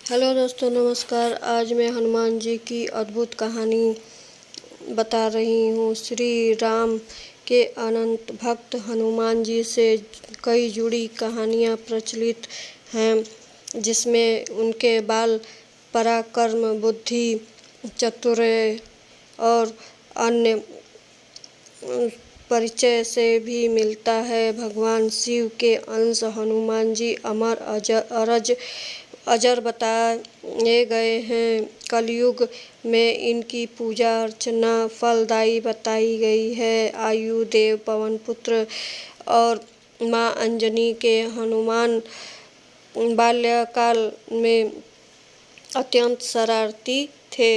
Hello दोस्तों, नमस्कार। आज मैं हनुमान जी की अद्भुत कहानी बता रही हूँ। श्री राम के अनंत भक्त हनुमान जी से कई जुड़ी कहानियाँ प्रचलित हैं, जिसमें उनके बाल पराक्रम, बुद्धि, चातुर्य और अन्य परिचय से भी मिलता है। भगवान शिव के अंश हनुमान जी अमर अजर बताए गए हैं। कलयुग में इनकी पूजा अर्चना फलदायी बताई गई है। आयु देव, पवन पुत्र और माँ अंजनी के हनुमान बाल्यकाल में अत्यंत शरारती थे।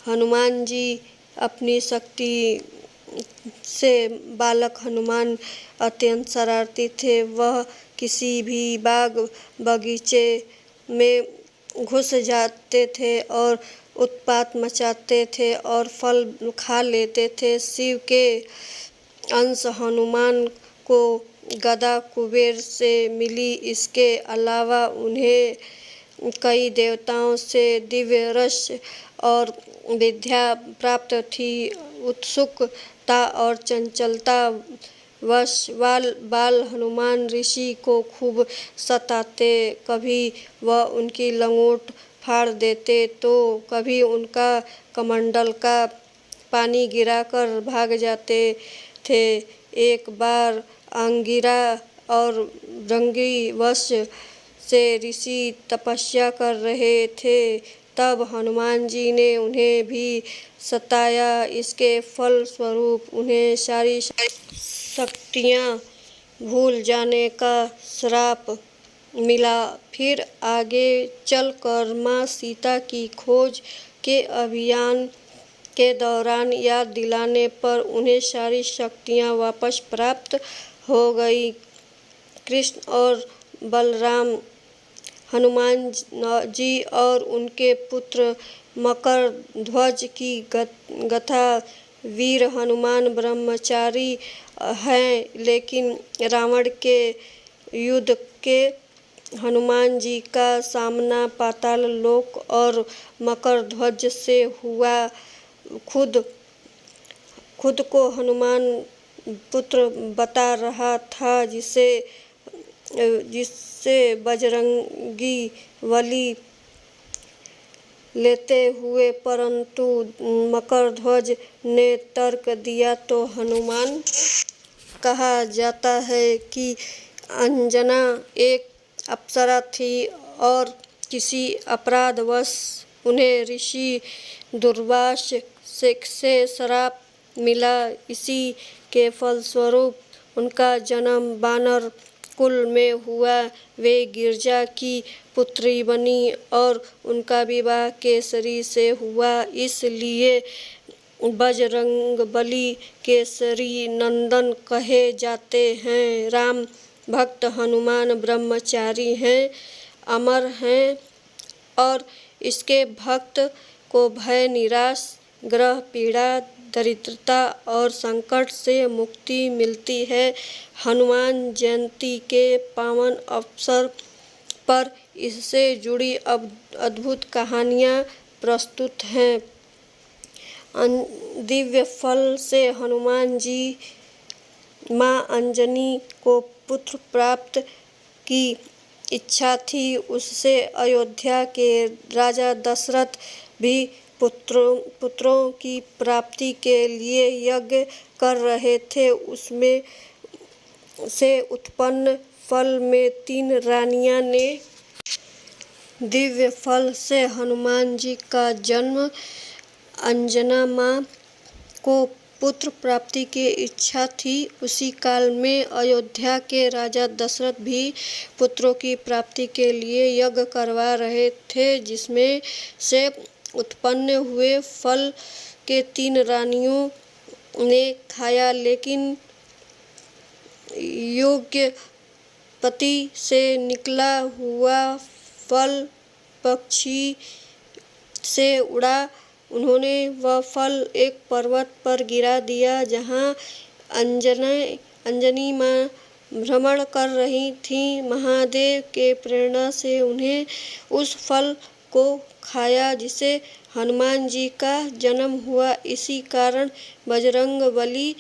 हनुमान जी अपनी शक्ति से बालक हनुमान अत्यंत शरारती थे। वह किसी भी बाग बगीचे में घुस जाते थे और उत्पात मचाते थे और फल खा लेते थे। शिव के अंश हनुमान को गदा कुबेर से मिली। इसके अलावा उन्हें कई देवताओं से दिव्य रस और विद्या प्राप्त थी। उत्सुकता और चंचलता वश बाल हनुमान ऋषि को खूब सताते। कभी वह उनकी लंगोट फाड़ देते तो कभी उनका कमंडल का पानी गिराकर भाग जाते थे। एक बार अंगिरा और भृंगी वश से ऋषि तपस्या कर रहे थे, तब हनुमान जी ने उन्हें भी सताया। इसके फल स्वरूप उन्हें सारी शक्तियाँ भूल जाने का श्राप मिला। फिर आगे चलकर माँ सीता की खोज के अभियान के दौरान याद दिलाने पर उन्हें सारी शक्तियाँ वापस प्राप्त हो गई। कृष्ण और बलराम हनुमान जी और उनके पुत्र मकर ध्वज की गाथा। वीर हनुमान ब्रह्मचारी हैं, लेकिन रावण के युद्ध के हनुमान जी का सामना पाताल लोक और मकर ध्वज से हुआ। खुद को हनुमान पुत्र बता रहा था, जिससे बजरंगी बलि लेते हुए, परंतु मकरध्वज ने तर्क दिया तो हनुमान। कहा जाता है कि अंजना एक अप्सरा थी और किसी अपराधवश उन्हें ऋषि दुर्वास से श्राप मिला। इसी के फलस्वरूप उनका जन्म वानर कुल में हुआ। वे गिरजा की पुत्री बनी और उनका विवाह केसरी से हुआ, इसलिए बजरंगबली केसरी नंदन कहे जाते हैं। राम भक्त हनुमान ब्रह्मचारी हैं, अमर हैं और इसके भक्त को भय, निराश, ग्रह पीड़ा, दरिद्रता और संकट से मुक्ति मिलती है। हनुमान जयंती के पावन अवसर पर इससे जुड़ी अद्भुत कहानियाँ प्रस्तुत हैं। दिव्य फल से हनुमान जी माँ अंजनी को पुत्र प्राप्त की इच्छा थी। उससे अयोध्या के राजा दशरथ भी पुत्रों की प्राप्ति के लिए यज्ञ कर रहे थे। उसमें से उत्पन्न फल में 3 रानियां ने दिव्य फल से हनुमान जी का जन्म। अंजना माँ को पुत्र प्राप्ति की इच्छा थी। उसी काल में अयोध्या के राजा दशरथ भी पुत्रों की प्राप्ति के लिए यज्ञ करवा रहे थे, जिसमें से उत्पन्न हुए फल के 3 रानियों ने खाया, लेकिन योग्य पति से निकला हुआ फल पक्षी से उड़ा। उन्होंने वह फल एक पर्वत पर गिरा दिया, जहाँ अंजनी माँ भ्रमण कर रही थीं। महादेव के प्रेरणा से उन्हें उस फल को खाया जिसे हनुमान जी का जन्म हुआ। इसी कारण बजरंगबली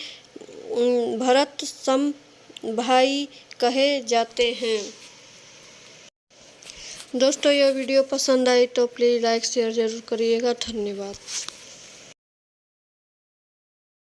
भरत सम भाई कहे जाते हैं। दोस्तों, यह वीडियो पसंद आई तो प्लीज़ लाइक शेयर ज़रूर करिएगा। धन्यवाद।